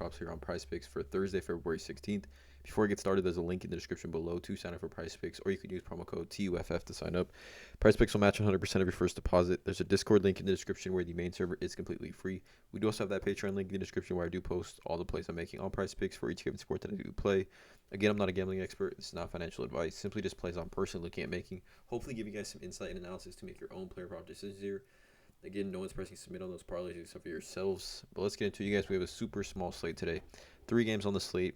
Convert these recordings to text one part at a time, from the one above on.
props here on PrizePicks for Thursday, February 16th. Before I get started, there's a link in the description below to sign up for PrizePicks, or you can use promo code TUFF to sign up. PrizePicks will match 100% of your first deposit. There's a Discord link in the description where the main server is completely free. We do also have that Patreon link in the description where I do post all the plays I'm making on PrizePicks for each given sport that I do play. Again, I'm not a gambling expert. This is not financial advice. Simply just plays I'm personally looking at making. Hopefully give you guys some insight and analysis to make your own player prop decisions here. Again, no one's pressing submit on those parlays except for yourselves. But let's get into it, you guys. We have a super small slate today. 3 games on the slate.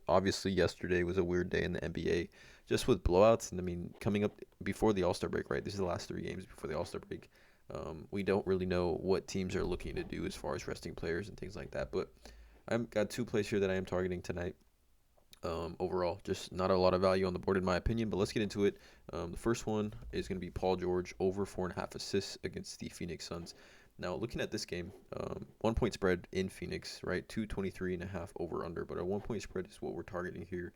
Obviously yesterday was a weird day in the NBA, just with blowouts. And I mean, coming up before the All-Star break, right? This is the last 3 games before the All-Star break. We don't really know what teams are looking to do as far as resting players and things like that. But I've got 2 plays here that I am targeting tonight. Overall, just not a lot of value on the board in my opinion, but let's get into it. The first one is going to be Paul George over 4.5 assists against the Phoenix Suns. Now, looking at this game, 1 point spread in Phoenix, right? 223.5 over under, but a 1 point spread is what we're targeting here.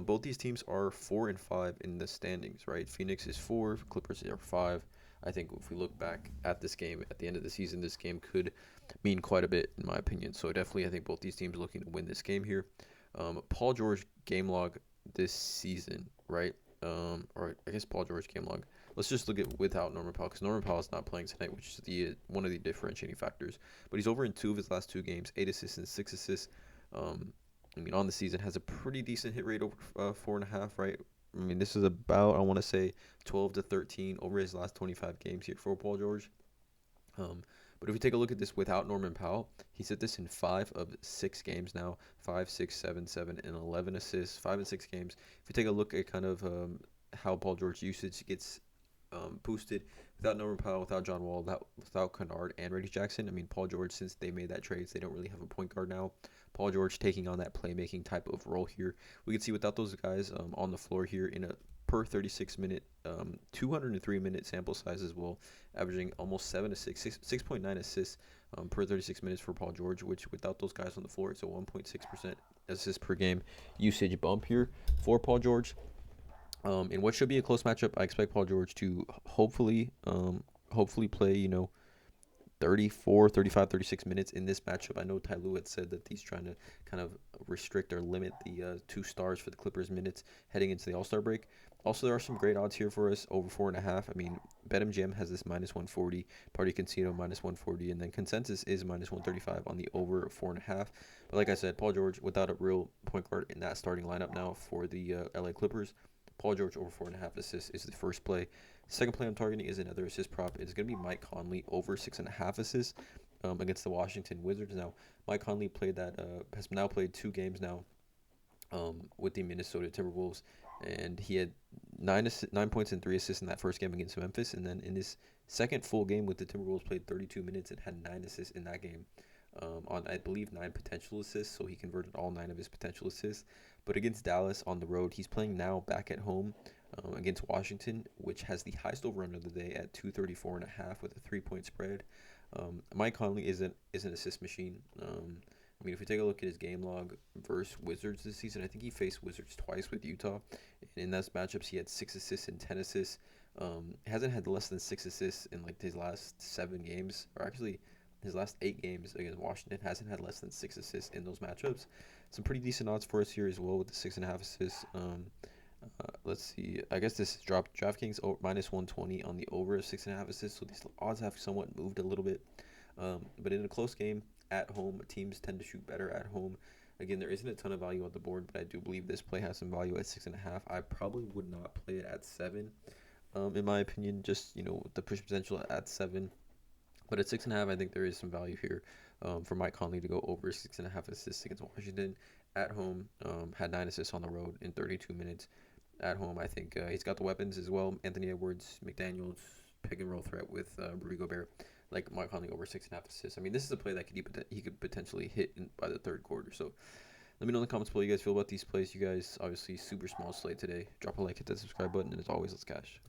Both these teams are 4 and 5 in the standings, right? Phoenix is 4, Clippers are 5. I think if we look back at this game at the end of the season, this game could mean quite a bit in my opinion. So definitely, I think both these teams are looking to win this game here. Paul George game log this season, right? Or I guess Paul George game log. Let's just look at without Norman Powell, because Norman Powell is not playing tonight, which is one of the differentiating factors. But he's over in 2 of his last 2 games, 8 assists and 6 assists. On the season has a pretty decent hit rate over 4.5, right? I mean, this is about, I want to say 12 to 13 over his last 25 games here for Paul George. But if we take a look at this without Norman Powell, he's at this in 5 of 6 games now. 5, 6, 7, 7, and 11 assists. 5 and 6 games. If we take a look at kind of how Paul George usage gets boosted without Norman Powell, without John Wall, without Kennard and Reggie Jackson. I mean, Paul George, since they made that trade, they don't really have a point guard now. Paul George taking on that playmaking type of role here. We can see without those guys on the floor here in a per 36-minute, 203-minute sample size as well, averaging almost 6.9 assists per 36 minutes for Paul George, which without those guys on the floor, it's a 1.6% assists per game usage bump here for Paul George. In what should be a close matchup, I expect Paul George to hopefully play, 34, 35, 36 minutes in this matchup. I know Ty Lue had said that he's trying to kind of restrict or limit the 2 stars for the Clippers minutes heading into the All-Star break. Also, there are some great odds here for us, over 4.5. I mean, BetMGM has this minus 140, Party Casino minus 140, and then consensus is minus 135 on the over 4.5. But like I said, Paul George without a real point guard in that starting lineup now for the LA Clippers. Paul George over 4.5 assists is the first play. Second play I'm targeting is another assist prop. It's going to be Mike Conley over 6.5 assists against the Washington Wizards. Now, Mike Conley has now played 2 games now with the Minnesota Timberwolves, and he had 9 points and 3 assists in that first game against Memphis. And then in his second full game with the Timberwolves, played 32 minutes and had 9 assists in that game. On, I believe, 9 potential assists, so he converted all 9 of his potential assists. But against Dallas on the road, he's playing now back at home against Washington, which has the highest over-under of the day at 234.5 with a 3-point spread. Mike Conley is an assist machine. If we take a look at his game log versus Wizards this season, I think he faced Wizards twice with Utah. In those matchups, he had 6 assists and 10 assists. Hasn't had less than 6 assists in his last 7 games, or actually his last 8 games against Washington. Hasn't had less than 6 assists in those matchups. Some pretty decent odds for us here as well with the 6.5 assists. Let's see. I guess this is DraftKings minus 120 on the over of 6.5 assists. So these odds have somewhat moved a little bit. But in a close game at home, teams tend to shoot better at home. Again, there isn't a ton of value on the board, but I do believe this play has some value at 6.5. I probably would not play it at 7, in my opinion. Just the push potential at 7. But at 6.5, I think there is some value here for Mike Conley to go over 6.5 assists against Washington at home. Had 9 assists on the road in 32 minutes at home. I think he's got the weapons as well. Anthony Edwards, McDaniels, pick and roll threat with Rudy Gobert. Like Mike Conley over 6.5 assists. I mean, this is a play that he could potentially hit by the third quarter. So let me know in the comments below how you guys feel about these plays. You guys, obviously, super small slate today. Drop a like, hit that subscribe button, and as always, let's cash.